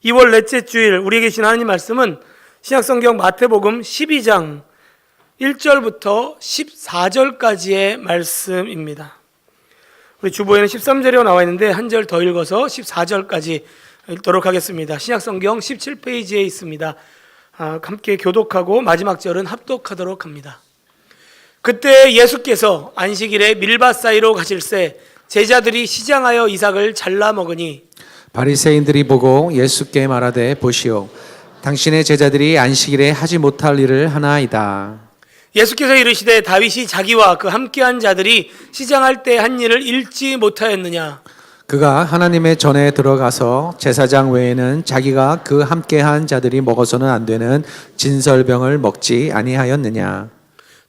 2월 넷째 주일 우리에게 주신 하나님 말씀은 신약성경 마태복음 12장 1절부터 14절까지의 말씀입니다. 우리 주보에는 13절이 나와 있는데 한 절 더 읽어서 14절까지 읽도록 하겠습니다. 신약성경 17페이지에 있습니다. 함께 교독하고 마지막 절은 합독하도록 합니다. 그때 예수께서 안식일에 밀밭 사이로 가실새 제자들이 시장하여 이삭을 잘라 먹으니 바리새인들이 보고 예수께 말하되 보시오 당신의 제자들이 안식일에 하지 못할 일을 하나이다. 예수께서 이르시되 다윗이 자기와 그 함께한 자들이 시장할 때 한 일을 읽지 못하였느냐. 그가 하나님의 전에 들어가서 제사장 외에는 자기가 그 함께한 자들이 먹어서는 안 되는 진설병을 먹지 아니하였느냐.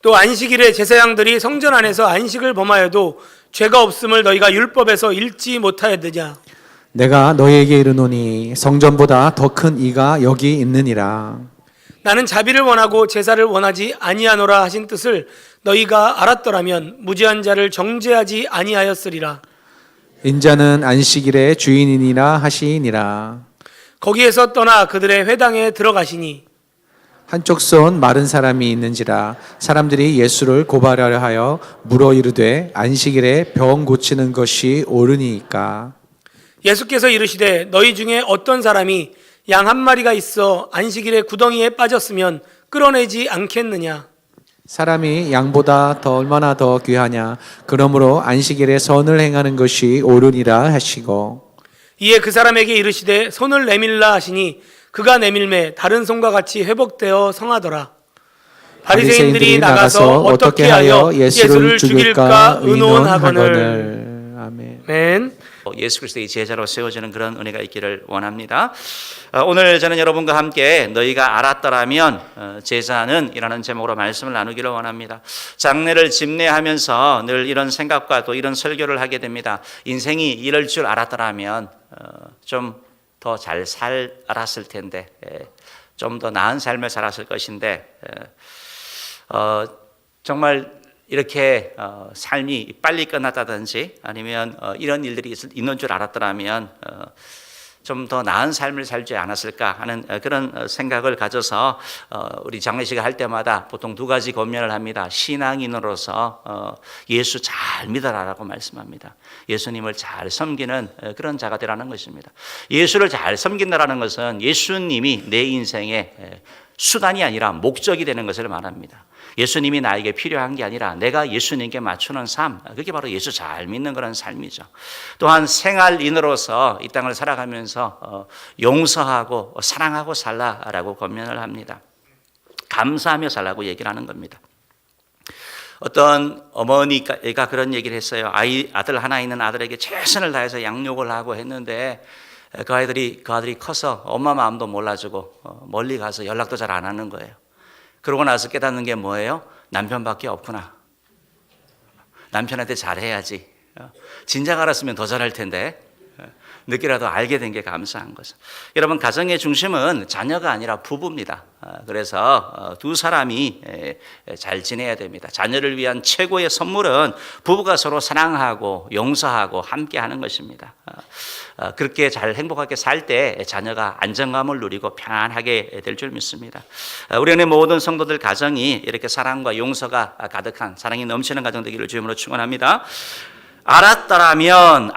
또 안식일에 제사장들이 성전 안에서 안식을 범하여도 죄가 없음을 너희가 율법에서 읽지 못하였느냐. 내가 너희에게 이르노니 성전보다 더 큰 이가 여기 있느니라. 나는 자비를 원하고 제사를 원하지 아니하노라 하신 뜻을 너희가 알았더라면 무죄한 자를 정죄하지 아니하였으리라. 인자는 안식일의 주인이니라 하시니라. 거기에서 떠나 그들의 회당에 들어가시니 한쪽 손 마른 사람이 있는지라 사람들이 예수를 고발하려 하여 물어 이르되 안식일에 병 고치는 것이 옳으니까. 예수께서 이르시되 너희 중에 어떤 사람이 양 한 마리가 있어 안식일에 구덩이에 빠졌으면 끌어내지 않겠느냐. 사람이 양보다 더 얼마나 더 귀하냐. 그러므로 안식일에 선을 행하는 것이 옳으니라 하시고 이에 그 사람에게 이르시되 손을 내밀라 하시니 그가 내밀매 다른 손과 같이 회복되어 성하더라. 바리새인들이 나가서 어떻게 하여 예수를 죽일까 의논하거늘. 아멘. 예수 그리스도의 제자로 세워지는 그런 은혜가 있기를 원합니다. 오늘 저는 여러분과 함께 너희가 알았더라면 제자는 이라는 제목으로 말씀을 나누기를 원합니다. 장례를 집례하면서 늘 이런 생각과 또 이런 설교를 하게 됩니다. 인생이 이럴 줄 알았더라면 좀 더 잘 살았을 텐데, 좀 더 나은 삶을 살았을 것인데, 정말 이렇게 삶이 빨리 끝났다든지 아니면 이런 일들이 있는 줄 알았더라면 좀 더 나은 삶을 살지 않았을까 하는 그런 생각을 가져서 우리 장례식을 할 때마다 보통 두 가지 권면을 합니다. 신앙인으로서 예수 잘 믿어라라고 말씀합니다. 예수님을 잘 섬기는 그런 자가 되라는 것입니다. 예수를 잘 섬긴다라는 것은 예수님이 내 인생의 수단이 아니라 목적이 되는 것을 말합니다. 예수님이 나에게 필요한 게 아니라 내가 예수님께 맞추는 삶, 그게 바로 예수 잘 믿는 그런 삶이죠. 또한 생활인으로서 이 땅을 살아가면서 용서하고 사랑하고 살라라고 권면을 합니다. 감사하며 살라고 얘기를 하는 겁니다. 어떤 어머니가 그런 얘기를 했어요. 아들 하나 있는 아들에게 최선을 다해서 양육을 하고 했는데 그 아들이 커서 엄마 마음도 몰라주고 멀리 가서 연락도 잘 안 하는 거예요. 그러고 나서 깨닫는 게 뭐예요? 남편밖에 없구나. 남편한테 잘해야지. 진작 알았으면 더 잘할 텐데. 늦게라도 알게 된 게 감사한 거죠. 여러분, 가정의 중심은 자녀가 아니라 부부입니다. 그래서 두 사람이 잘 지내야 됩니다. 자녀를 위한 최고의 선물은 부부가 서로 사랑하고 용서하고 함께 하는 것입니다. 그렇게 잘 행복하게 살 때 자녀가 안정감을 누리고 편안하게 될 줄 믿습니다. 우리 안에 모든 성도들 가정이 이렇게 사랑과 용서가 가득한 사랑이 넘치는 가정 되기를 주님으로 축원합니다. 알았더라면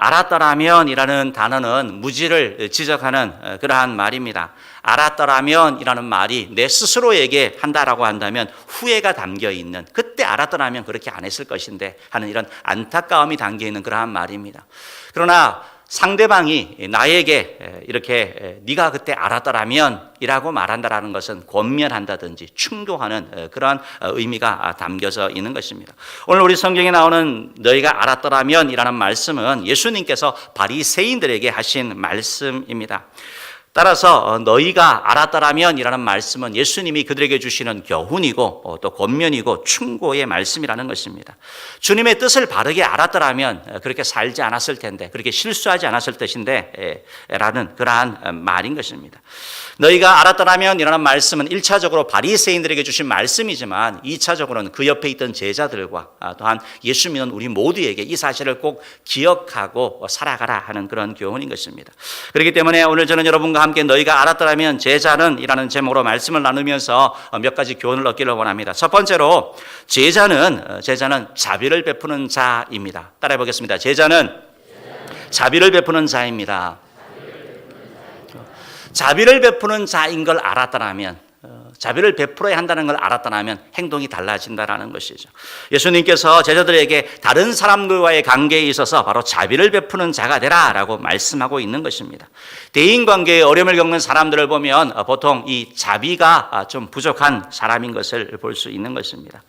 이라는 단어는 무지를 지적하는 그러한 말입니다. 알았더라면 이라는 말이 내 스스로에게 한다라고 한다면 후회가 담겨 있는, 그때 알았더라면 그렇게 안 했을 것인데 하는 이런 안타까움이 담겨 있는 그러한 말입니다. 그러나 상대방이 나에게 이렇게 네가 그때 알았더라면 이라고 말한다라는 것은 권면한다든지 충고하는 그러한 의미가 담겨져 있는 것입니다. 오늘 우리 성경에 나오는 너희가 알았더라면 이라는 말씀은 예수님께서 바리새인들에게 하신 말씀입니다. 따라서 너희가 알았더라면 이라는 말씀은 예수님이 그들에게 주시는 교훈이고 또 권면이고 충고의 말씀이라는 것입니다. 주님의 뜻을 바르게 알았더라면 그렇게 살지 않았을 텐데, 그렇게 실수하지 않았을 것인데 라는 그러한 말인 것입니다. 너희가 알았더라면 이라는 말씀은 1차적으로 바리새인들에게 주신 말씀이지만 2차적으로는 그 옆에 있던 제자들과 또한 예수 믿는 우리 모두에게 이 사실을 꼭 기억하고 살아가라 하는 그런 교훈인 것입니다. 그렇기 때문에 오늘 저는 여러분과 함께 너희가 알았더라면 제자는 이라는 제목으로 말씀을 나누면서 몇 가지 교훈을 얻기를 원합니다. 첫 번째로 제자는 자비를 베푸는 자입니다. 따라해 보겠습니다. 제자는 자비를 베푸는 자입니다. 자비를 베푸는 자인 걸 알았더라면, 자비를 베풀어야 한다는 걸 알았더라면 행동이 달라진다는 것이죠. 예수님께서 제자들에게 다른 사람들과의 관계에 있어서 바로 자비를 베푸는 자가 되라라고 말씀하고 있는 것입니다. 대인관계에 어려움을 겪는 사람들을 보면 보통 이 자비가 좀 부족한 사람인 것을 볼 수 있는 것입니다.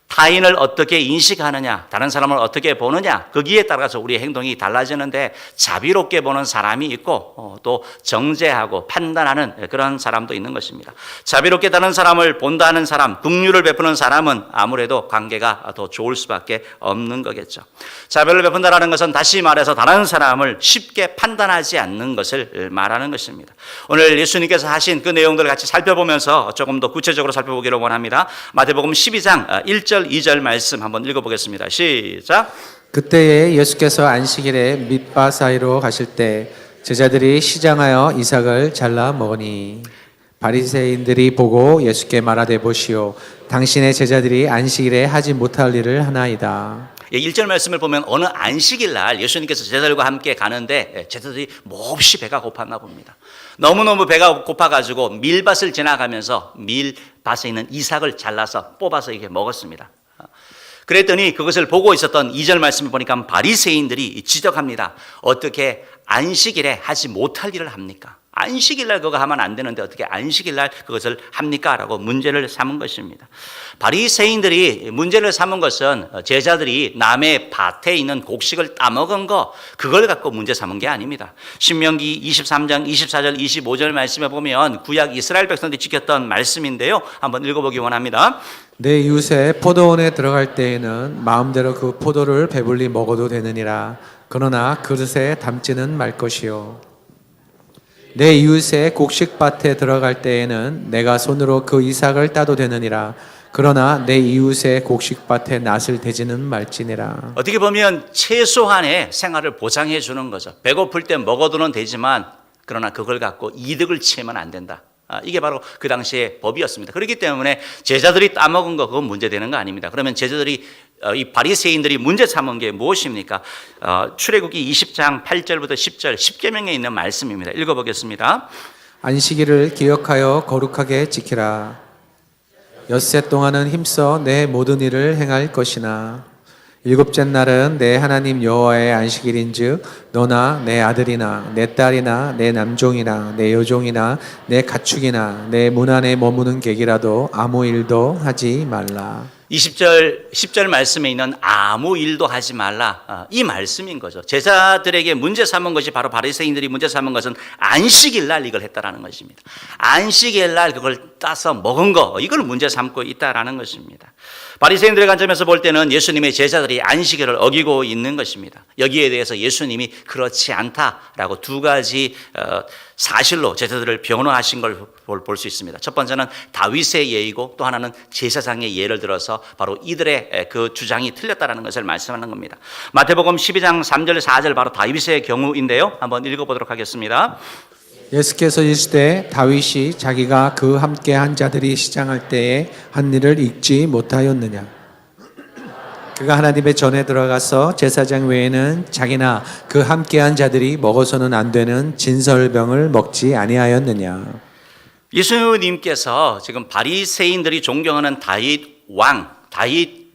타인을 어떻게 인식하느냐, 다른 사람을 어떻게 보느냐, 거기에 따라서 우리의 행동이 달라지는데 자비롭게 보는 사람이 있고 또 정죄하고 판단하는 그런 사람도 있는 것입니다. 자비롭게 다른 사람을 본다는 사람, 긍휼을 베푸는 사람은 아무래도 관계가 더 좋을 수밖에 없는 거겠죠. 자비를 베푼다는 것은 다시 말해서 다른 사람을 쉽게 판단하지 않는 것을 말하는 것입니다. 오늘 예수님께서 하신 그 내용들을 같이 살펴보면서 조금 더 구체적으로 살펴보기를 원합니다. 마태복음 12장 1절 2절 말씀 한번 읽어보겠습니다. 시작. 그때에 예수께서 안식일에 밑바 사이로 가실 때 제자들이 시장하여 이삭을 잘라 먹으니 바리새인들이 보고 예수께 말하되 보시오 당신의 제자들이 안식일에 하지 못할 일을 하나이다. 1절 말씀을 보면 어느 안식일 날 예수님께서 제자들과 함께 가는데 제자들이 몹시 배가 고팠나 봅니다. 너무너무 배가 고파가지고 밀밭을 지나가면서 밀밭에 있는 이삭을 잘라서 뽑아서 이렇게 먹었습니다. 그랬더니 그것을 보고 있었던 2절 말씀을 보니까 바리새인들이 지적합니다. 어떻게 안식일에 하지 못할 일을 합니까? 안식일날 그거 하면 안 되는데 어떻게 안식일날 그것을 합니까? 라고 문제를 삼은 것입니다. 바리새인들이 문제를 삼은 것은 제자들이 남의 밭에 있는 곡식을 따먹은 거 그걸 갖고 문제 삼은 게 아닙니다. 신명기 23장 24절 25절 말씀에 보면 구약 이스라엘 백성들이 지켰던 말씀인데요. 한번 읽어보기 원합니다. 내 이웃의 포도원에 들어갈 때에는 마음대로 그 포도를 배불리 먹어도 되느니라. 그러나 그릇에 담지는 말 것이요. 내 이웃의 곡식밭에 들어갈 때에는 내가 손으로 그 이삭을 따도 되느니라. 그러나 내 이웃의 곡식밭에 낫을 대지는 말지니라. 어떻게 보면 최소한의 생활을 보장해 주는 거죠. 배고플 때 먹어도는 되지만 그러나 그걸 갖고 이득을 취하면 안 된다. 이게 바로 그 당시의 법이었습니다. 그렇기 때문에 제자들이 따먹은 거 그건 문제되는 거 아닙니다. 그러면 제자들이 이 바리새인들이 문제 삼은 게 무엇입니까? 출애굽기 20장 8절부터 10절 10계명에 있는 말씀입니다. 읽어보겠습니다. 안식일을 기억하여 거룩하게 지키라. 엿새 동안은 힘써 내 모든 일을 행할 것이나 일곱째 날은 내 하나님 여호와의 안식일인즉 너나 내 아들이나 내 딸이나 내 남종이나 내 여종이나 내 가축이나 내 문 안에 머무는 객이라도 아무 일도 하지 말라. 20절 10절 말씀에 있는 아무 일도 하지 말라 이 말씀인 거죠. 제자들에게 문제 삼은 것이 바로 바리새인들이 문제 삼은 것은 안식일 날 이걸 했다라는 것입니다. 안식일 날 그걸 따서 먹은 거 이걸 문제 삼고 있다라는 것입니다. 바리새인들의 관점에서 볼 때는 예수님의 제자들이 안식일을 어기고 있는 것입니다. 여기에 대해서 예수님이 그렇지 않다라고 두 가지 사실로 제자들을 변호하신 걸 볼 수 있습니다. 첫 번째는 다윗의 예이고 또 하나는 제사장의 예를 들어서 바로 이들의 그 주장이 틀렸다라는 것을 말씀하는 겁니다. 마태복음 12장 3절 4절 바로 다윗의 경우인데요. 한번 읽어보도록 하겠습니다. 예수께서 이르시되 다윗이 자기가 그 함께 한 자들이 시장할 때에 한 일을 잊지 못하였느냐. 그가 하나님의 전에 들어가서 제사장 외에는 자기나 그 함께 한 자들이 먹어서는 안 되는 진설병을 먹지 아니하였느냐. 예수님께서 지금 바리새인들이 존경하는 다윗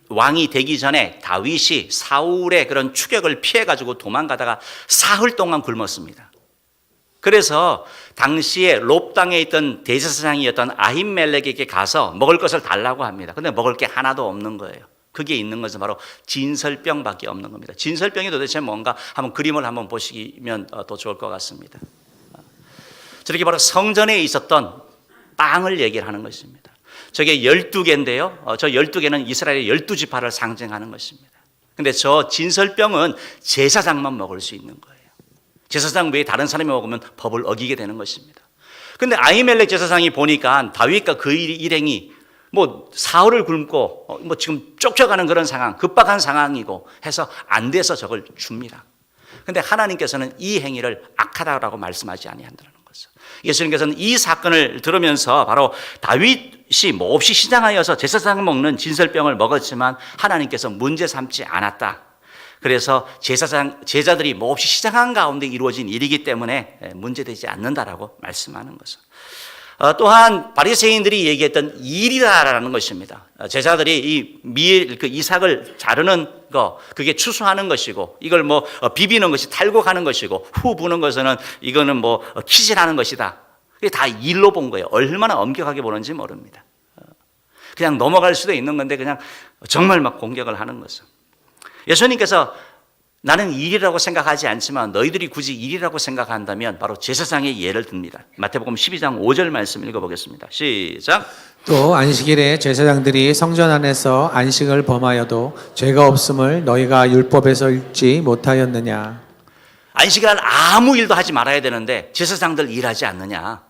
왕이 되기 전에 다윗이 사울의 그런 추격을 피해가지고 도망가다가 사흘 동안 굶었습니다. 그래서 당시에 롭 땅에 있던 대제사장이었던 아힘멜렉에게 가서 먹을 것을 달라고 합니다. 근데 먹을 게 하나도 없는 거예요. 그게 있는 것은 바로 진설병밖에 없는 겁니다. 진설병이 도대체 뭔가 한번 그림을 한번 보시면 더 좋을 것 같습니다. 저렇게 바로 성전에 있었던 빵을 얘기를 하는 것입니다. 저게 12개인데요. 저 12개는 이스라엘의 12지파를 상징하는 것입니다. 근데 저 진설병은 제사장만 먹을 수 있는 거예요. 제사장 외에 다른 사람이 먹으면 법을 어기게 되는 것입니다. 근데 아히멜렉 제사장이 보니까 다윗과 그 일행이 뭐 사흘을 굶고 뭐 지금 쫓겨가는 그런 상황, 급박한 상황이고 해서 안 돼서 저걸 줍니다. 근데 하나님께서는 이 행위를 악하다라고 말씀하지 아니한다는 거예요. 거죠. 예수님께서는 이 사건을 들으면서 바로 다윗이 몹시 시장하여서 제사장 먹는 진설병을 먹었지만 하나님께서 문제 삼지 않았다. 그래서 제자들이 몹시 시장한 가운데 이루어진 일이기 때문에 문제되지 않는다라고 말씀하는 거죠. 또한 바리새인들이 얘기했던 일이라는 것입니다. 제자들이 이 이삭을 자르는 거, 그게 추수하는 것이고, 이걸 뭐 비비는 것이 탈고 가는 것이고, 후 부는 것은 이거는 뭐 키질하는 것이다. 그게 다 일로 본 거예요. 얼마나 엄격하게 보는지 모릅니다. 그냥 넘어갈 수도 있는 건데 그냥 정말 막 공격을 하는 거죠. 예수님께서 나는 일이라고 생각하지 않지만 너희들이 굳이 일이라고 생각한다면 바로 제사장의 예를 듭니다. 마태복음 12장 5절 말씀 읽어보겠습니다. 시작. 또 안식일에 제사장들이 성전 안에서 안식을 범하여도 죄가 없음을 너희가 율법에서 읽지 못하였느냐. 안식일은 아무 일도 하지 말아야 되는데 제사장들 일하지 않느냐.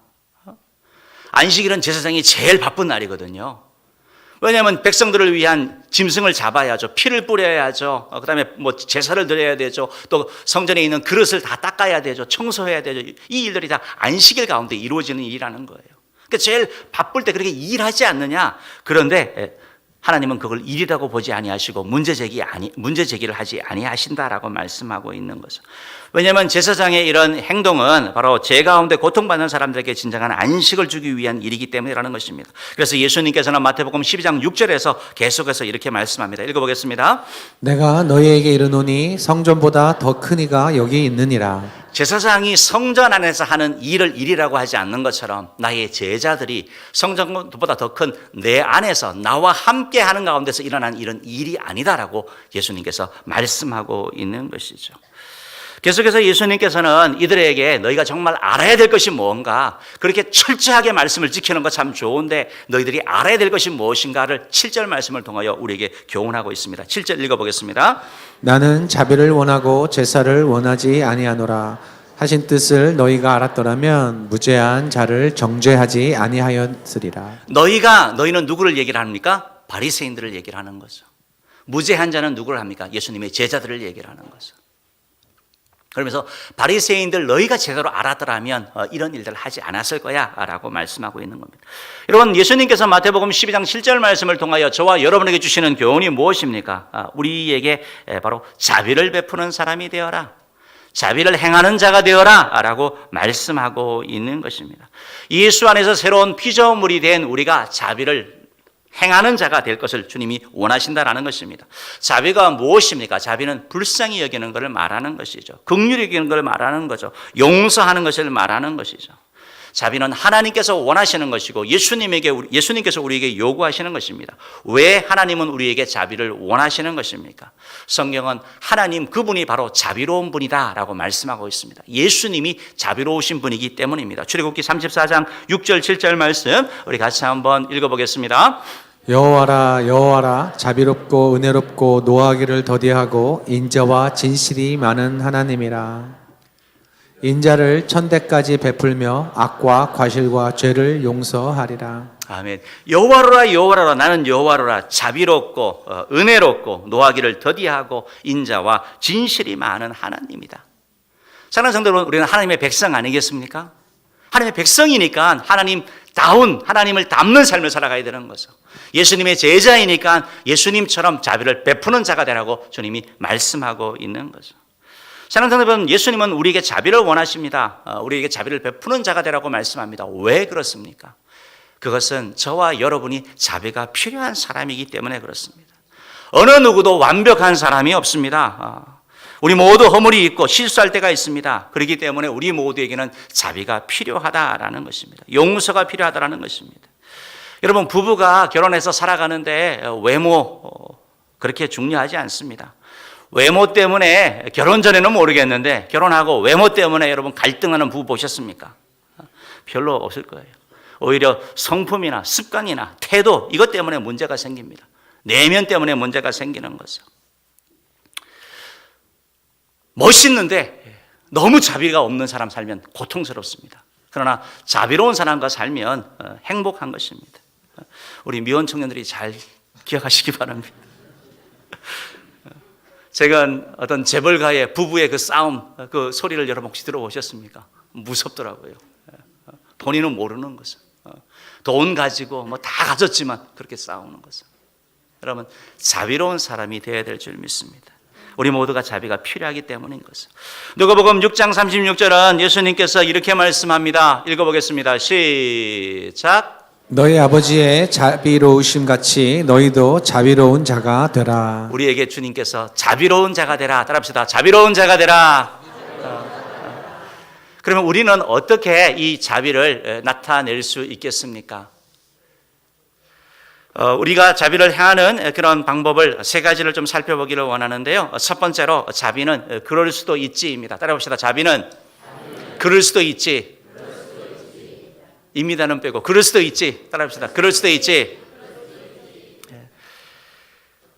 안식일은 제사장이 제일 바쁜 날이거든요. 왜냐하면 백성들을 위한 짐승을 잡아야죠. 피를 뿌려야죠. 그다음에 뭐 제사를 드려야 되죠. 또 성전에 있는 그릇을 다 닦아야 되죠. 청소해야 되죠. 이 일들이 다 안식일 가운데 이루어지는 일이라는 거예요. 그러니까 제일 바쁠 때 그렇게 일하지 않느냐. 그런데 하나님은 그걸 일이라고 보지 아니하시고 문제 제기를 하지 아니하신다라고 말씀하고 있는 거죠. 왜냐하면 제사장의 이런 행동은 바로 죄 가운데 고통받는 사람들에게 진정한 안식을 주기 위한 일이기 때문이라는 것입니다. 그래서 예수님께서는 마태복음 12장 6절에서 계속해서 이렇게 말씀합니다. 읽어보겠습니다. 내가 너희에게 이르노니 성전보다 더 큰 이가 여기 있느니라. 제사장이 성전 안에서 하는 일을 일이라고 하지 않는 것처럼 나의 제자들이 성전보다 더 큰 내 안에서 나와 함께 하는 가운데서 일어난 일은 일이 아니다라고 예수님께서 말씀하고 있는 것이죠. 계속해서 예수님께서는 이들에게 너희가 정말 알아야 될 것이 뭔가, 그렇게 철저하게 말씀을 지키는 거 참 좋은데 너희들이 알아야 될 것이 무엇인가를 7절 말씀을 통하여 우리에게 교훈하고 있습니다. 7절 읽어보겠습니다. 나는 자비를 원하고 제사를 원하지 아니하노라 하신 뜻을 너희가 알았더라면 무죄한 자를 정죄하지 아니하였으리라. 너희는 누구를 얘기를 합니까? 바리새인들을 얘기를 하는 거죠. 무죄한 자는 누구를 합니까? 예수님의 제자들을 얘기를 하는 거죠. 그러면서 바리새인들 너희가 제대로 알았더라면 이런 일들을 하지 않았을 거야 라고 말씀하고 있는 겁니다. 여러분, 예수님께서 마태복음 12장 7절 말씀을 통하여 저와 여러분에게 주시는 교훈이 무엇입니까? 우리에게 바로 자비를 베푸는 사람이 되어라, 자비를 행하는 자가 되어라 라고 말씀하고 있는 것입니다. 예수 안에서 새로운 피조물이 된 우리가 자비를 행하는 자가 될 것을 주님이 원하신다라는 것입니다. 자비가 무엇입니까? 자비는 불쌍히 여기는 것을 말하는 것이죠. 긍휼히 여기는 것을 말하는 거죠. 용서하는 것을 말하는 것이죠. 자비는 하나님께서 원하시는 것이고 예수님께서 우리에게 요구하시는 것입니다. 왜 하나님은 우리에게 자비를 원하시는 것입니까? 성경은 하나님 그분이 바로 자비로운 분이다라고 말씀하고 있습니다. 예수님이 자비로우신 분이기 때문입니다. 출애굽기 34장 6절 7절 말씀 우리 같이 한번 읽어보겠습니다. 여호와라 여호와라 자비롭고 은혜롭고 노하기를 더디하고 인자와 진실이 많은 하나님이라. 인자를 천대까지 베풀며 악과 과실과 죄를 용서하리라. 아멘. 여호와로라 여호와로라 나는 여호와로라 자비롭고 은혜롭고 노하기를 더디하고 인자와 진실이 많은 하나님이다. 사랑하는 성도 여러분, 우리는 하나님의 백성 아니겠습니까? 하나님의 백성이니까 하나님을 닮는 삶을 살아가야 되는 거죠. 예수님의 제자이니까 예수님처럼 자비를 베푸는 자가 되라고 주님이 말씀하고 있는 거죠. 사랑하는 성도 여러분, 예수님은 우리에게 자비를 원하십니다. 우리에게 자비를 베푸는 자가 되라고 말씀합니다. 왜 그렇습니까? 그것은 저와 여러분이 자비가 필요한 사람이기 때문에 그렇습니다. 어느 누구도 완벽한 사람이 없습니다. 우리 모두 허물이 있고 실수할 때가 있습니다. 그렇기 때문에 우리 모두에게는 자비가 필요하다라는 것입니다. 용서가 필요하다라는 것입니다. 여러분, 부부가 결혼해서 살아가는데 외모 그렇게 중요하지 않습니다. 외모 때문에 결혼 전에는 모르겠는데 결혼하고 외모 때문에 여러분 갈등하는 부부 보셨습니까? 별로 없을 거예요. 오히려 성품이나 습관이나 태도 이것 때문에 문제가 생깁니다. 내면 때문에 문제가 생기는 거죠. 멋있는데 너무 자비가 없는 사람 살면 고통스럽습니다. 그러나 자비로운 사람과 살면 행복한 것입니다. 우리 미혼 청년들이 잘 기억하시기 바랍니다. 제가 어떤 재벌가의 부부의 그 싸움, 그 소리를 여러분 혹시 들어보셨습니까? 무섭더라고요. 본인은 모르는 거죠. 돈 가지고 뭐 다 가졌지만 그렇게 싸우는 거죠. 여러분, 자비로운 사람이 되어야 될 줄 믿습니다. 우리 모두가 자비가 필요하기 때문인 거죠. 누가복음 6장 36절은 예수님께서 이렇게 말씀합니다. 읽어보겠습니다. 시작. 너희 아버지의 자비로우심 같이 너희도 자비로운 자가 되라. 우리에게 주님께서 자비로운 자가 되라. 따라합시다. 자비로운 자가 되라. 그러면 우리는 어떻게 이 자비를 나타낼 수 있겠습니까? 우리가 자비를 행하는 그런 방법을 세 가지를 좀 살펴보기를 원하는데요. 첫 번째로 자비는 그럴 수도 있지입니다. 따라봅시다. 자비는 그럴 수도 있지. 입니다는 빼고 그럴 수도 있지. 따라합시다. 그럴 수도 있지.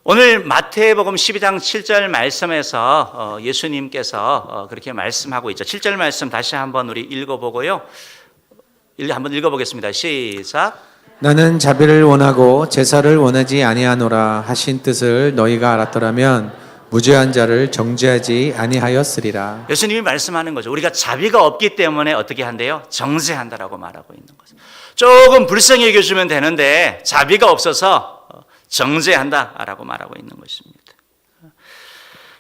오늘 마태복음 12장 7절 말씀에서 예수님께서 그렇게 말씀하고 있죠. 7절 말씀 다시 한번 우리 읽어보고요. 한번 읽어보겠습니다. 시작. 나는 자비를 원하고 제사를 원하지 아니하노라 하신 뜻을 너희가 알았더라면 무죄한 자를 정죄하지 아니하였으리라. 예수님이 말씀하는 거죠. 우리가 자비가 없기 때문에 어떻게 한대요? 정죄한다라고 말하고 있는 거죠. 조금 불쌍히 여겨주면 되는데 자비가 없어서 정죄한다라고 말하고 있는 것입니다.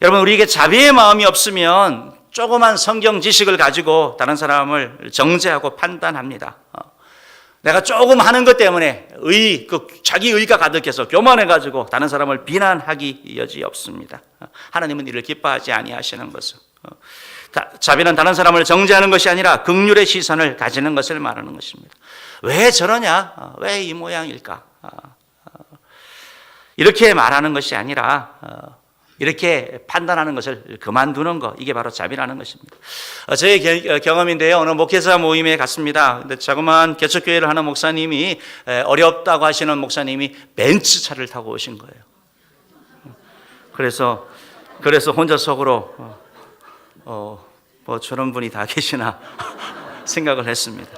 여러분, 우리에게 자비의 마음이 없으면 조그만 성경 지식을 가지고 다른 사람을 정죄하고 판단합니다. 내가 조금 하는 것 때문에 자기 의가 가득해서 교만해가지고 다른 사람을 비난하기 여지 없습니다. 하나님은 이를 기뻐하지 아니하시는 것을. 자비는 다른 사람을 정죄하는 것이 아니라 긍휼의 시선을 가지는 것을 말하는 것입니다. 왜 저러냐? 왜 이 모양일까? 이렇게 말하는 것이 아니라 이렇게 판단하는 것을 그만두는 것, 이게 바로 자비라는 것입니다. 저의 경험인데요. 어느 목회자 모임에 갔습니다. 근데 자그마한 개척교회를 하는 목사님이, 어렵다고 하시는 목사님이 벤츠차를 타고 오신 거예요. 그래서 혼자 속으로 뭐 저런 분이 다 계시나 생각을 했습니다.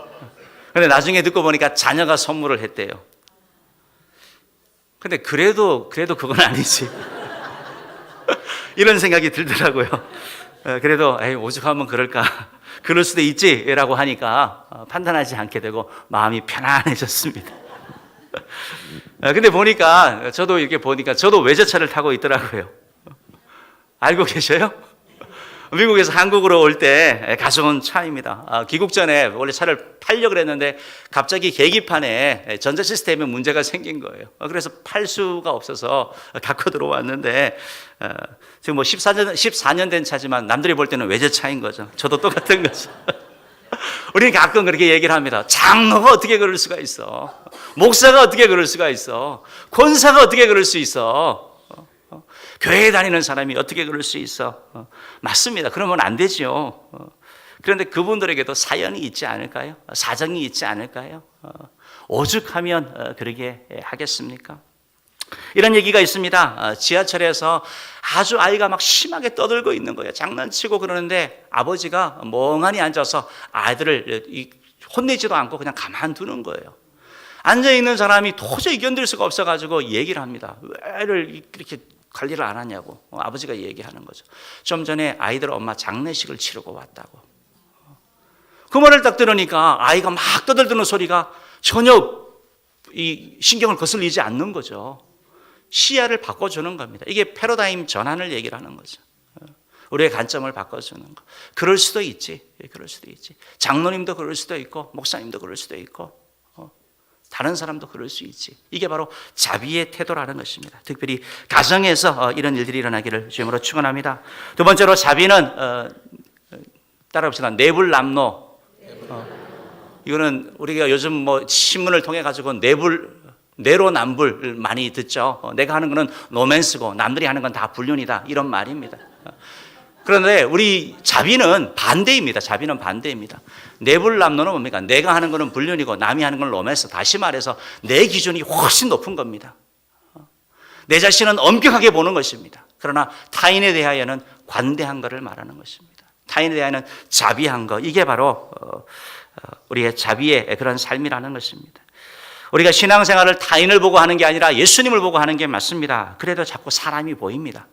근데 나중에 듣고 보니까 자녀가 선물을 했대요. 근데 그래도 그건 아니지. 이런 생각이 들더라고요. 그래도 오죽하면 그럴까, 그럴 수도 있지라고 하니까 판단하지 않게 되고 마음이 편안해졌습니다. 근데 보니까 저도 외제차를 타고 있더라고요. 알고 계셔요? 미국에서 한국으로 올 때 가져온 차입니다. 귀국 전에 원래 차를 팔려고 그랬는데 갑자기 계기판에 전자 시스템에 문제가 생긴 거예요. 그래서 팔 수가 없어서 갖고 들어왔는데 지금 뭐 14년 된 차지만 남들이 볼 때는 외제차인 거죠. 저도 똑같은 거죠. 우리는 가끔 그렇게 얘기를 합니다. 장로가 어떻게 그럴 수가 있어? 목사가 어떻게 그럴 수가 있어? 권사가 어떻게 그럴 수 있어? 교회에 다니는 사람이 어떻게 그럴 수 있어? 맞습니다. 그러면 안 되죠. 그런데 그분들에게도 사연이 있지 않을까요? 사정이 있지 않을까요? 오죽하면 그러게 하겠습니까? 이런 얘기가 있습니다. 지하철에서 아주 아이가 막 심하게 떠들고 있는 거예요. 장난치고 그러는데 아버지가 멍하니 앉아서 아이들을 혼내지도 않고 그냥 가만두는 거예요. 앉아있는 사람이 도저히 견딜 수가 없어가지고 얘기를 합니다. 왜 이렇게 관리를 안 하냐고. 아버지가 얘기하는 거죠. 좀 전에 아이들 엄마 장례식을 치르고 왔다고. 그 말을 딱 들으니까 아이가 막 떠들드는 소리가 전혀 이 신경을 거슬리지 않는 거죠. 시야를 바꿔주는 겁니다. 이게 패러다임 전환을 얘기를 하는 거죠. 우리의 관점을 바꿔주는 거. 그럴 수도 있지. 그럴 수도 있지. 장로님도 그럴 수도 있고 목사님도 그럴 수도 있고 다른 사람도 그럴 수 있지. 이게 바로 자비의 태도라는 것입니다. 특별히 가정에서 이런 일들이 일어나기를 주님으로 축원합니다. 두 번째로 자비는 따라합시다. 내불남노. 이거는 우리가 요즘 뭐 신문을 통해 가지고 내로남불 많이 듣죠. 내가 하는 거는 로맨스고 남들이 하는 건 다 불륜이다, 이런 말입니다. 그런데 우리 자비는 반대입니다. 자비는 반대입니다. 내불남노는 뭡니까? 내가 하는 거는 불륜이고 남이 하는 건 로맨스. 다시 말해서 내 기준이 훨씬 높은 겁니다. 내 자신은 엄격하게 보는 것입니다. 그러나 타인에 대하여는 관대한 것을 말하는 것입니다. 타인에 대하여는 자비한 것. 이게 바로 우리의 자비의 그런 삶이라는 것입니다. 우리가 신앙생활을 타인을 보고 하는 게 아니라 예수님을 보고 하는 게 맞습니다. 그래도 자꾸 사람이 보입니다.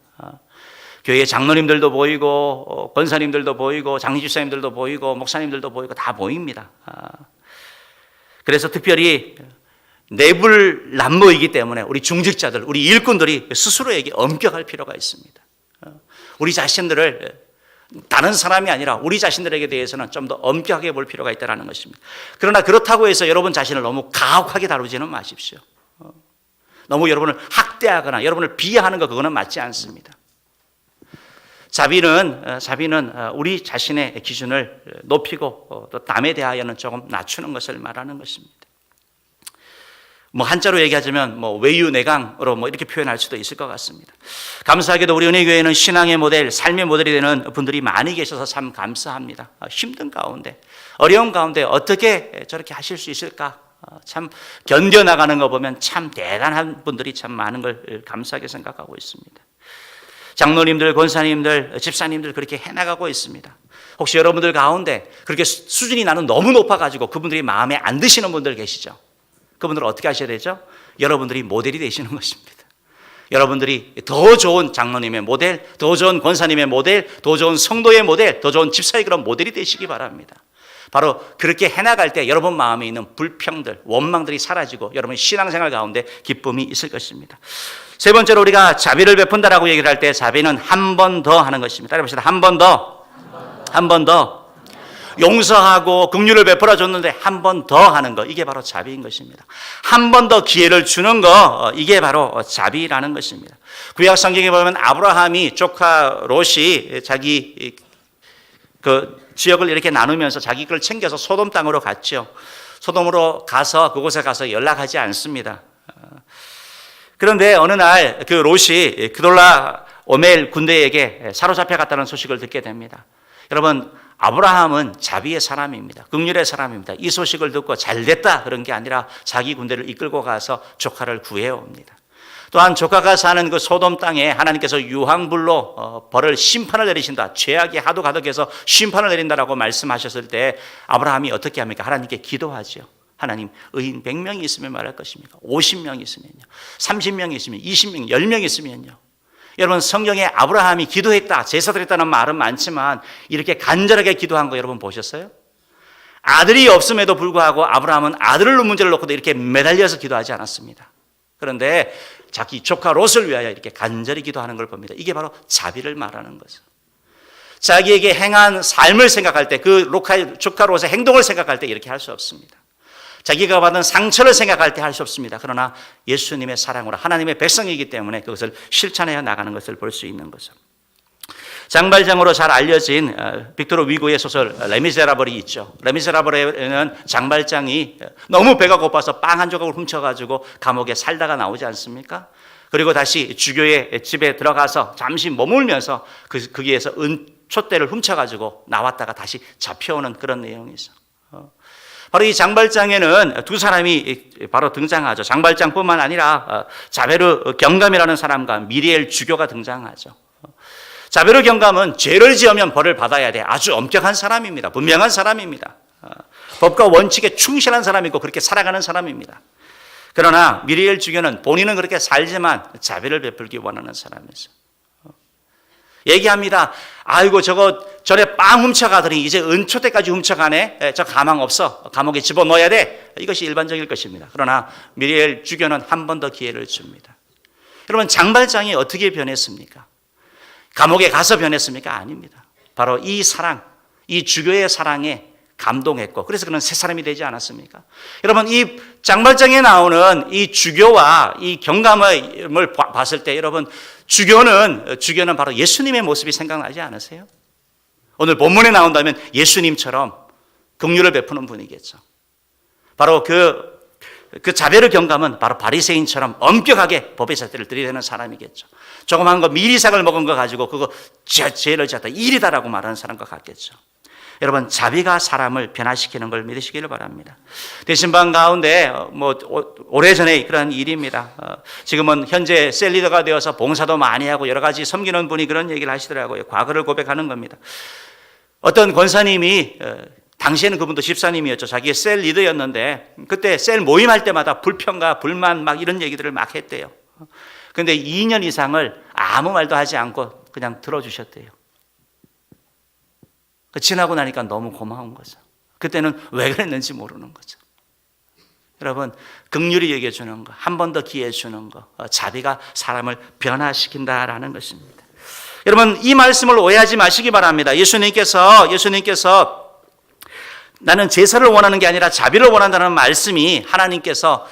교회 장로님들도 보이고 권사님들도 보이고 장로집사님들도 보이고 목사님들도 보이고 다 보입니다. 그래서 특별히 내불 난모이기 때문에 우리 중직자들, 우리 일꾼들이 스스로에게 엄격할 필요가 있습니다. 우리 자신들을 다른 사람이 아니라 우리 자신들에게 대해서는 좀 더 엄격하게 볼 필요가 있다는 것입니다. 그러나 그렇다고 해서 여러분 자신을 너무 가혹하게 다루지는 마십시오. 너무 여러분을 학대하거나 여러분을 비하하는 거 그거는 맞지 않습니다. 자비는 우리 자신의 기준을 높이고 또 남에 대하여는 조금 낮추는 것을 말하는 것입니다. 한자로 얘기하자면 외유내강으로 이렇게 표현할 수도 있을 것 같습니다. 감사하게도 우리 은혜교회는 신앙의 모델, 삶의 모델이 되는 분들이 많이 계셔서 참 감사합니다. 힘든 가운데, 어려운 가운데 어떻게 저렇게 하실 수 있을까? 참 견뎌나가는 거 보면 참 대단한 분들이 참 많은 걸 감사하게 생각하고 있습니다. 장로님들, 권사님들, 집사님들 그렇게 해나가고 있습니다. 혹시 여러분들 가운데 그렇게 수준이 나는 너무 높아가지고 그분들이 마음에 안 드시는 분들 계시죠? 그분들은 어떻게 하셔야 되죠? 여러분들이 모델이 되시는 것입니다. 여러분들이 더 좋은 장로님의 모델, 더 좋은 권사님의 모델, 더 좋은 성도의 모델, 더 좋은 집사의 그런 모델이 되시기 바랍니다. 바로 그렇게 해나갈 때 여러분 마음에 있는 불평들, 원망들이 사라지고 여러분의 신앙생활 가운데 기쁨이 있을 것입니다. 세 번째로 우리가 자비를 베푼다라고 얘기를 할 때 자비는 한 번 더 하는 것입니다. 따라 봅시다. 한 번 더. 한 번 더. 용서하고 긍휼을 베풀어 줬는데 한 번 더 하는 거, 이게 바로 자비인 것입니다. 한 번 더 기회를 주는 거, 이게 바로 자비라는 것입니다. 구약 성경에 보면 아브라함이 조카 롯이 자기 그 지역을 이렇게 나누면서 자기 걸 챙겨서 소돔 땅으로 갔죠. 소돔으로 가서 그곳에 가서 연락하지 않습니다. 그런데 어느 날 그 롯이 그돌라 오멜 군대에게 사로잡혀 갔다는 소식을 듣게 됩니다. 여러분, 아브라함은 자비의 사람입니다. 긍휼의 사람입니다. 이 소식을 듣고 잘됐다 그런 게 아니라 자기 군대를 이끌고 가서 조카를 구해옵니다. 또한 조카가 사는 그 소돔 땅에 하나님께서 유황불로 벌을 심판을 내리신다. 죄악이 하도 가득해서 심판을 내린다라고 말씀하셨을 때 아브라함이 어떻게 합니까? 하나님께 기도하죠. 하나님, 의인 100명이 있으면 말할 것입니까? 50명이 있으면요? 30명이 있으면 20명, 10명이 있으면요? 여러분, 성경에 아브라함이 기도했다, 제사드렸다는 말은 많지만 이렇게 간절하게 기도한 거 여러분 보셨어요? 아들이 없음에도 불구하고 아브라함은 아들을 문제를 놓고도 이렇게 매달려서 기도하지 않았습니다. 그런데 자기 조카 롯을 위하여 이렇게 간절히 기도하는 걸 봅니다. 이게 바로 자비를 말하는 거죠. 자기에게 행한 삶을 생각할 때, 그 조카 롯의 행동을 생각할 때 이렇게 할 수 없습니다. 자기가 받은 상처를 생각할 때 할 수 없습니다. 그러나 예수님의 사랑으로 하나님의 백성이기 때문에 그것을 실천해야 나가는 것을 볼 수 있는 거죠. 장발장으로 잘 알려진 빅토르 위고의 소설 레미제라블이 있죠. 레미제라블에는 장발장이 너무 배가 고파서 빵 한 조각을 훔쳐가지고 감옥에 살다가 나오지 않습니까? 그리고 다시 주교의 집에 들어가서 잠시 머물면서 거기에서 은촛대를 훔쳐가지고 나왔다가 다시 잡혀오는 그런 내용이죠. 바로 이 장발장에는 두 사람이 바로 등장하죠. 장발장뿐만 아니라 자베르 경감이라는 사람과 미리엘 주교가 등장하죠. 자베르 경감은 죄를 지으면 벌을 받아야 돼. 아주 엄격한 사람입니다. 분명한 사람입니다. 법과 원칙에 충실한 사람이고 그렇게 살아가는 사람입니다. 그러나 미리엘 주교는 본인은 그렇게 살지만 자비를 베풀기 원하는 사람이죠. 얘기합니다. 아이고, 저거 전에 빵 훔쳐가더니 이제 은초대까지 훔쳐가네. 저 가망 없어. 감옥에 집어넣어야 돼. 이것이 일반적일 것입니다. 그러나 미리엘 주교는 한 번 더 기회를 줍니다. 여러분, 장발장이 어떻게 변했습니까? 감옥에 가서 변했습니까? 아닙니다. 바로 이 사랑, 이 주교의 사랑에 감동했고 그래서 그는 새 사람이 되지 않았습니까? 여러분, 이 장발장에 나오는 이 주교와 이 경감을 봤을 때 여러분, 주교는 바로 예수님의 모습이 생각나지 않으세요? 오늘 본문에 나온다면 예수님처럼 긍휼을 베푸는 분이겠죠. 바로 그 자베르 경감은 바로 바리새인처럼 엄격하게 법의 잣대를 들이대는 사람이겠죠. 조그만 거 미리삭을 먹은 거 가지고 그거 죄를 졌다 일이다라고 말하는 사람과 같겠죠. 여러분, 자비가 사람을 변화시키는 걸 믿으시기를 바랍니다. 대신방 가운데 오래전에 그런 일입니다. 지금은 현재 셀리더가 되어서 봉사도 많이 하고 여러 가지 섬기는 분이 그런 얘기를 하시더라고요. 과거를 고백하는 겁니다. 어떤 권사님이 당시에는 그분도 집사님이었죠. 자기의 셀 리더였는데 그때 셀 모임할 때마다 불평과 불만 막 이런 얘기들을 막 했대요. 그런데 2년 이상을 아무 말도 하지 않고 그냥 들어주셨대요. 지나고 나니까 너무 고마운 거죠. 그때는 왜 그랬는지 모르는 거죠. 여러분, 긍휼히 여겨주는 거, 한 번 더 기회 주는 거, 자비가 사람을 변화시킨다라는 것입니다. 여러분, 이 말씀을 오해하지 마시기 바랍니다. 예수님께서 나는 제사를 원하는 게 아니라 자비를 원한다는 말씀이 하나님께서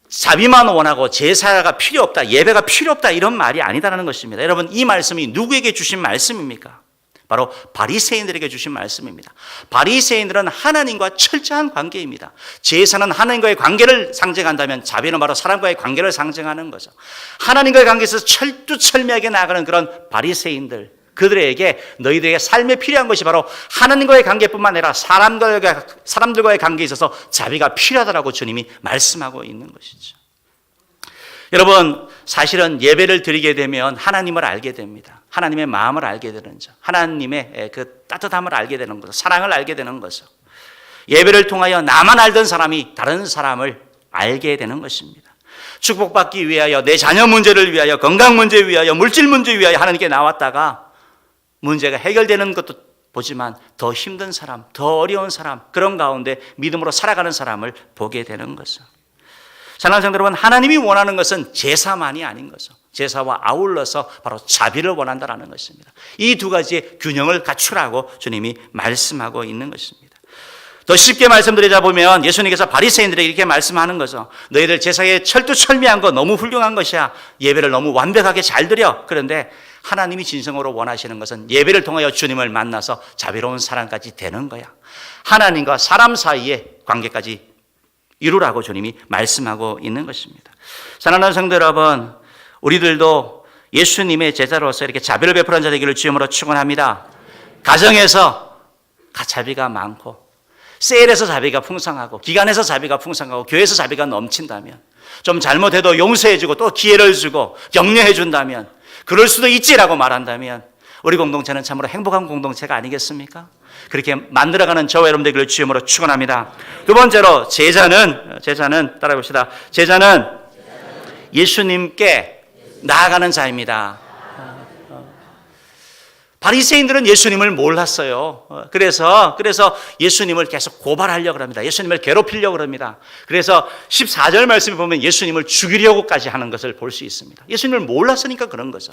자비만 원하고 제사가 필요 없다, 예배가 필요 없다 이런 말이 아니다라는 것입니다. 여러분, 이 말씀이 누구에게 주신 말씀입니까? 바로 바리새인들에게 주신 말씀입니다. 바리새인들은 하나님과 철저한 관계입니다. 제사는 하나님과의 관계를 상징한다면 자비는 바로 사람과의 관계를 상징하는 거죠. 하나님과의 관계에서 철두철미하게 나아가는 그런 바리새인들, 그들에게 너희들에게 삶에 필요한 것이 바로 하나님과의 관계뿐만 아니라 사람들과의 관계에 있어서 자비가 필요하다라고 주님이 말씀하고 있는 것이죠. 여러분, 사실은 예배를 드리게 되면 하나님을 알게 됩니다. 하나님의 마음을 알게 되는 점, 하나님의 그 따뜻함을 알게 되는 거죠. 사랑을 알게 되는 거죠. 예배를 통하여 나만 알던 사람이 다른 사람을 알게 되는 것입니다. 축복받기 위하여, 내 자녀 문제를 위하여, 건강 문제 위하여, 물질 문제 위하여 하나님께 나왔다가 문제가 해결되는 것도 보지만 더 힘든 사람, 더 어려운 사람, 그런 가운데 믿음으로 살아가는 사람을 보게 되는 거죠. 사랑하는 성도 여러분, 하나님이 원하는 것은 제사만이 아닌 거죠. 제사와 아울러서 바로 자비를 원한다는 것입니다. 이 두 가지의 균형을 갖추라고 주님이 말씀하고 있는 것입니다. 더 쉽게 말씀드리자 보면 예수님께서 바리새인들에게 이렇게 말씀하는 거죠. 너희들 제사에 철두철미한 거 너무 훌륭한 것이야. 예배를 너무 완벽하게 잘 드려. 그런데 하나님이 진정으로 원하시는 것은 예배를 통하여 주님을 만나서 자비로운 사랑까지 되는 거야. 하나님과 사람 사이의 관계까지 이루라고 주님이 말씀하고 있는 것입니다. 사랑하는 성도 여러분, 우리들도 예수님의 제자로서 이렇게 자비를 베풀는 자 되기를 주님으로 축원합니다. 가정에서 자비가 많고, 세일에서 자비가 풍성하고, 기관에서 자비가 풍성하고, 교회에서 자비가 넘친다면, 좀 잘못해도 용서해주고 또 기회를 주고 격려해준다면, 그럴 수도 있지라고 말한다면 우리 공동체는 참으로 행복한 공동체가 아니겠습니까? 그렇게 만들어가는 저와 여러분 되기를 주님으로 축원합니다. 두 번째로 제자는 따라해봅시다. 제자는 예수님께 나아가는 자입니다. 바리새인들은 예수님을 몰랐어요. 그래서 예수님을 계속 고발하려고 합니다. 예수님을 괴롭히려고 합니다. 그래서 14절 말씀에 보면 예수님을 죽이려고까지 하는 것을 볼 수 있습니다. 예수님을 몰랐으니까 그런 거죠.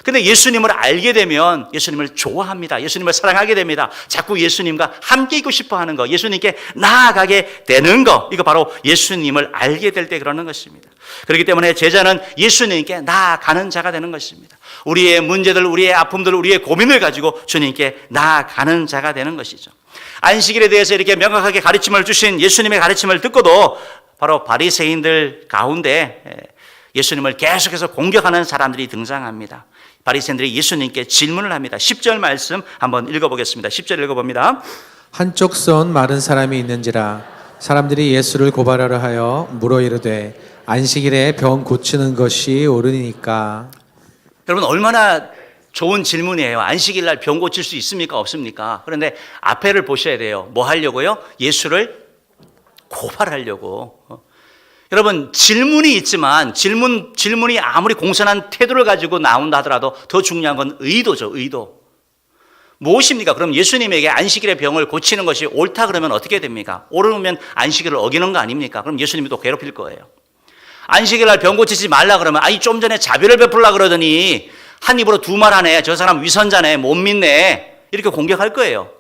근데 예수님을 알게 되면 예수님을 좋아합니다. 예수님을 사랑하게 됩니다. 자꾸 예수님과 함께 있고 싶어 하는 거, 예수님께 나아가게 되는 거, 이거 바로 예수님을 알게 될 때 그러는 것입니다. 그렇기 때문에 제자는 예수님께 나아가는 자가 되는 것입니다. 우리의 문제들, 우리의 아픔들, 우리의 고민을 가지고 주님께 나아가는 자가 되는 것이죠. 안식일에 대해서 이렇게 명확하게 가르침을 주신 예수님의 가르침을 듣고도 바로 바리새인들 가운데 예수님을 계속해서 공격하는 사람들이 등장합니다. 바리새인들이 예수님께 질문을 합니다. 10절 말씀 한번 읽어보겠습니다. 10절 읽어봅니다. 한쪽 손 마른 사람이 있는지라 사람들이 예수를 고발하려 하여 물어 이르되 안식일에 병 고치는 것이 옳으니까. 여러분, 얼마나 좋은 질문이에요. 안식일 날 병 고칠 수 있습니까? 없습니까? 그런데 앞에를 보셔야 돼요. 뭐 하려고요? 예수를 고발하려고. 여러분, 질문이 있지만 질문이 아무리 공손한 태도를 가지고 나온다 하더라도 더 중요한 건 의도죠. 의도. 무엇입니까? 그럼 예수님에게 안식일의 병을 고치는 것이 옳다 그러면 어떻게 됩니까? 옳으면 안식일을 어기는 거 아닙니까? 그럼 예수님이 또 괴롭힐 거예요. 안식일 날 병 고치지 말라 그러면 아니 좀 전에 자비를 베풀라 그러더니 한 입으로 두 말 하네. 저 사람 위선자네. 못 믿네. 이렇게 공격할 거예요.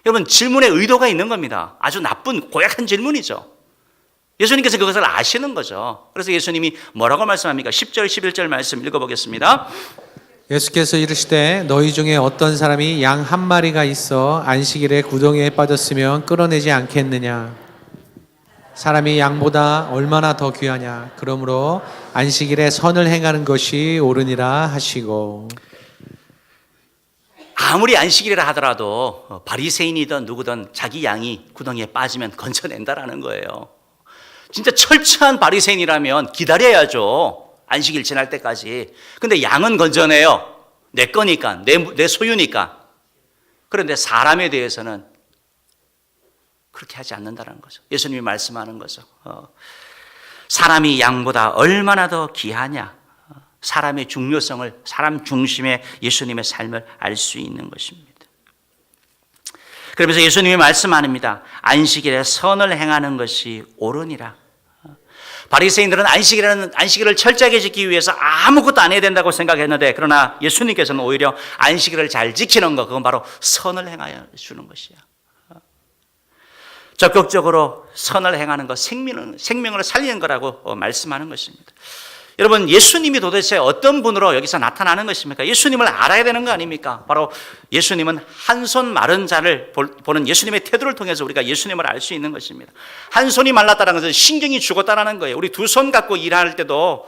여러분, 질문에 의도가 있는 겁니다. 아주 나쁜 고약한 질문이죠. 예수님께서 그것을 아시는 거죠. 그래서 예수님이 뭐라고 말씀합니까? 10절 11절 말씀 읽어보겠습니다. 예수께서 이르시되 너희 중에 어떤 사람이 양 한 마리가 있어 안식일에 구덩이에 빠졌으면 끌어내지 않겠느냐. 사람이 양보다 얼마나 더 귀하냐. 그러므로 안식일에 선을 행하는 것이 옳으니라 하시고. 아무리 안식일이라 하더라도 바리새인이든 누구든 자기 양이 구덩이에 빠지면 건져낸다라는 거예요. 진짜 철저한 바리새인이라면 기다려야죠. 안식일 지날 때까지. 근데 양은 건져내요. 내 거니까, 내 소유니까. 그런데 사람에 대해서는 그렇게 하지 않는다는 거죠. 예수님이 말씀하는 거죠. 사람이 양보다 얼마나 더 귀하냐. 사람의 중요성을, 사람 중심의 예수님의 삶을 알 수 있는 것입니다. 그러면서 예수님이 말씀합니다. 안식일에 선을 행하는 것이 옳으니라. 바리새인들은 안식일을 철저하게 지키기 위해서 아무것도 안 해야 된다고 생각했는데, 그러나 예수님께서는 오히려 안식일을 잘 지키는 것, 그건 바로 선을 행하여 주는 것이야. 적극적으로 선을 행하는 것, 생명을 살리는 거라고 말씀하는 것입니다. 여러분, 예수님이 도대체 어떤 분으로 여기서 나타나는 것입니까? 예수님을 알아야 되는 거 아닙니까? 바로 예수님은 한 손 마른 자를 보는 예수님의 태도를 통해서 우리가 예수님을 알 수 있는 것입니다. 한 손이 말랐다는 것은 신경이 죽었다는 거예요. 우리 두 손 갖고 일할 때도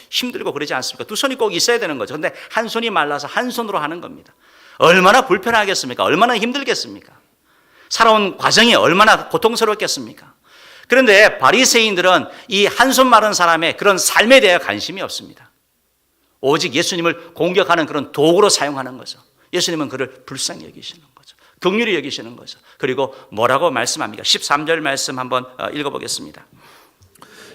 힘들고 그러지 않습니까? 두 손이 꼭 있어야 되는 거죠. 그런데 한 손이 말라서 한 손으로 하는 겁니다. 얼마나 불편하겠습니까? 얼마나 힘들겠습니까? 살아온 과정이 얼마나 고통스럽겠습니까? 그런데 바리새인들은 이 한손 마른 사람의 그런 삶에 대해 관심이 없습니다. 오직 예수님을 공격하는 그런 도구로 사용하는 거죠. 예수님은 그를 불쌍히 여기시는 거죠. 긍휼히 여기시는 거죠. 그리고 뭐라고 말씀합니까? 13절 말씀 한번 읽어보겠습니다.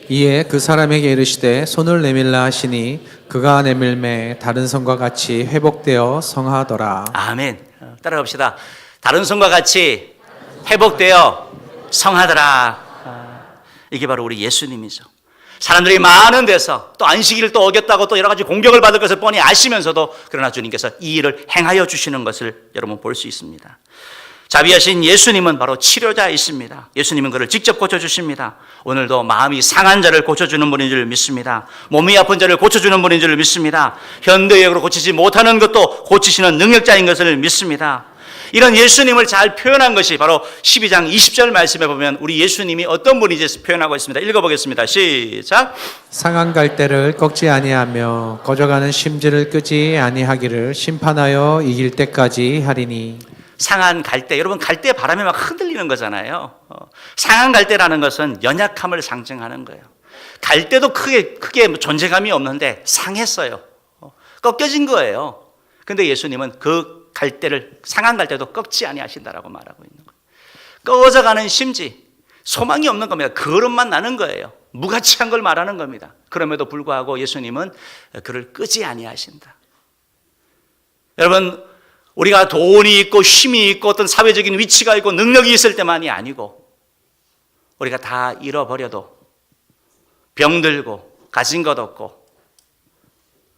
이에 그 사람에게 이르시되 손을 내밀라 하시니 그가 내밀매 다른 손과 같이 회복되어 성하더라. 아멘. 따라갑시다. 다른 손과 같이 회복되어 성하더라. 이게 바로 우리 예수님이죠. 사람들이 많은 데서 또 안식일을 또 어겼다고 또 여러 가지 공격을 받을 것을 뻔히 아시면서도 그러나 주님께서 이 일을 행하여 주시는 것을 여러분 볼 수 있습니다. 자비하신 예수님은 바로 치료자이십니다. 예수님은 그를 직접 고쳐주십니다. 오늘도 마음이 상한 자를 고쳐주는 분인 줄 믿습니다. 몸이 아픈 자를 고쳐주는 분인 줄 믿습니다. 현대의학으로 고치지 못하는 것도 고치시는 능력자인 것을 믿습니다. 이런 예수님을 잘 표현한 것이 바로 12장 20절 말씀에 보면 우리 예수님이 어떤 분인지 표현하고 있습니다. 읽어보겠습니다. 시작. 상한 갈대를 꺾지 아니하며 꺼져가는 심지를 끄지 아니하기를 심판하여 이길 때까지 하리니. 상한 갈대, 여러분 갈대 바람에 막 흔들리는 거잖아요. 상한 갈대라는 것은 연약함을 상징하는 거예요. 갈대도 크게 존재감이 없는데 상했어요. 꺾여진 거예요. 근데 예수님은 그 갈대를, 상한 갈대도 꺾지 아니하신다라고 말하고 있는 거예요. 꺼져가는 심지, 소망이 없는 겁니다. 그릇만 나는 거예요. 무가치한 걸 말하는 겁니다. 그럼에도 불구하고 예수님은 그를 끄지 아니하신다. 여러분, 우리가 돈이 있고 힘이 있고 어떤 사회적인 위치가 있고 능력이 있을 때만이 아니고 우리가 다 잃어버려도 병들고 가진 것 없고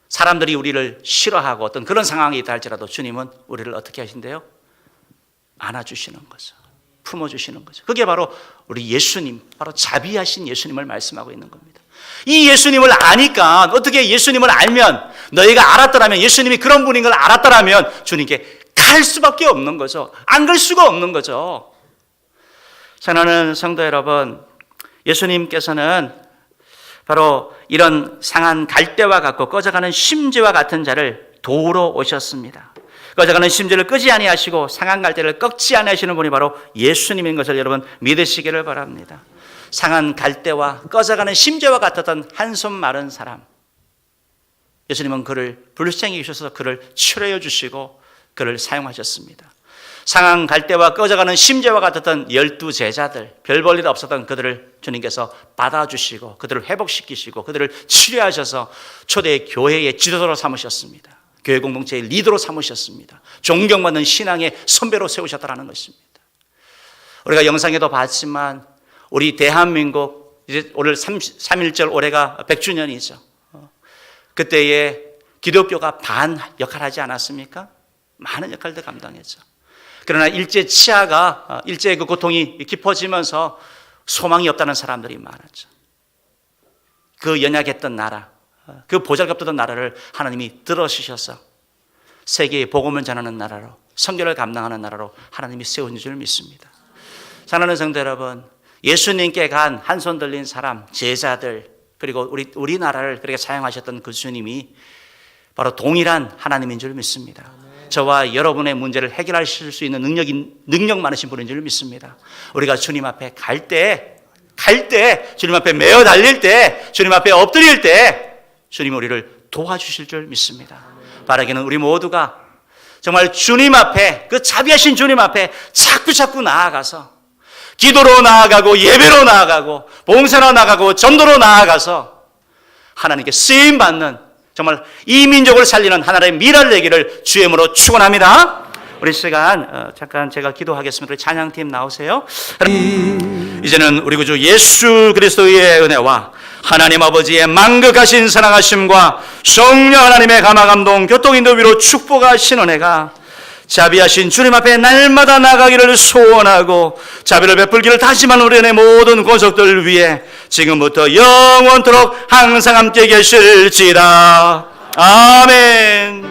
사람들이 우리를 싫어하고 어떤 그런 상황이 있다 할지라도 주님은 우리를 어떻게 하신대요? 안아주시는 거죠. 품어주시는 거죠. 그게 바로 우리 예수님, 바로 자비하신 예수님을 말씀하고 있는 겁니다. 이 예수님을 아니까, 어떻게 예수님을 알면, 너희가 알았더라면, 예수님이 그런 분인 걸 알았더라면 주님께 갈 수밖에 없는 거죠. 안 갈 수가 없는 거죠. 사랑하는 성도 여러분, 예수님께서는 바로 이런 상한 갈대와 같고 꺼져가는 심지와 같은 자를 도우러 오셨습니다. 꺼져가는 심지를 끄지 아니하시고 상한 갈대를 꺾지 아니하시는 분이 바로 예수님인 것을 여러분 믿으시기를 바랍니다. 상한 갈대와 꺼져가는 심지와 같았던 한손 마른 사람, 예수님은 그를 불쌍히 여기셔서 그를 치료해 주시고 그를 사용하셨습니다. 상한 갈대와 꺼져가는 심지와 같았던 12제자들, 별 볼 일 없었던 그들을 주님께서 받아주시고 그들을 회복시키시고 그들을 치료하셔서 초대 교회의 지도자로 삼으셨습니다. 교회 공동체의 리더로 삼으셨습니다. 존경받는 신앙의 선배로 세우셨다는 것입니다. 우리가 영상에도 봤지만 우리 대한민국 이제 오늘 3.1절 올해가 100주년이죠. 그때에 기독교가 반 역할하지 않았습니까? 많은 역할들 감당했죠. 그러나 일제 치하가, 일제의 그 고통이 깊어지면서 소망이 없다는 사람들이 많았죠. 그 연약했던 나라, 그 보잘것없던 나라를 하나님이 들어주셔서 세계의 복음을 전하는 나라로, 선교를 감당하는 나라로 하나님이 세운 줄 믿습니다. 사랑하는 성도 여러분, 예수님께 간 한 손 들린 사람, 제자들, 그리고 우리나라를 그렇게 사용하셨던 그 주님이 바로 동일한 하나님인 줄 믿습니다. 저와 여러분의 문제를 해결하실 수 있는 능력 많으신 분인 줄 믿습니다. 우리가 주님 앞에 갈 때, 주님 앞에 매어 달릴 때, 주님 앞에 엎드릴 때, 주님 우리를 도와주실 줄 믿습니다. 바라기는 우리 모두가 정말 주님 앞에, 그 자비하신 주님 앞에 자꾸 나아가서 기도로 나아가고 예배로 나아가고 봉사로 나아가고 전도로 나아가서 하나님께 쓰임받는 정말 이 민족을 살리는 하나님의 미랄 되기를 주의 이름으로 축원합니다. 우리 시간 잠깐 제가 기도하겠습니다. 우리 찬양팀 나오세요. 이제는 우리 구주 예수 그리스도의 은혜와 하나님 아버지의 만극하신 사랑하심과 성령 하나님의 감화 감동 교통인도 위로 축복하신 은혜가 자비하신 주님 앞에 날마다 나가기를 소원하고 자비를 베풀기를 다짐하는 우리의 모든 권속들 위해 지금부터 영원토록 항상 함께 계실지다. 아멘.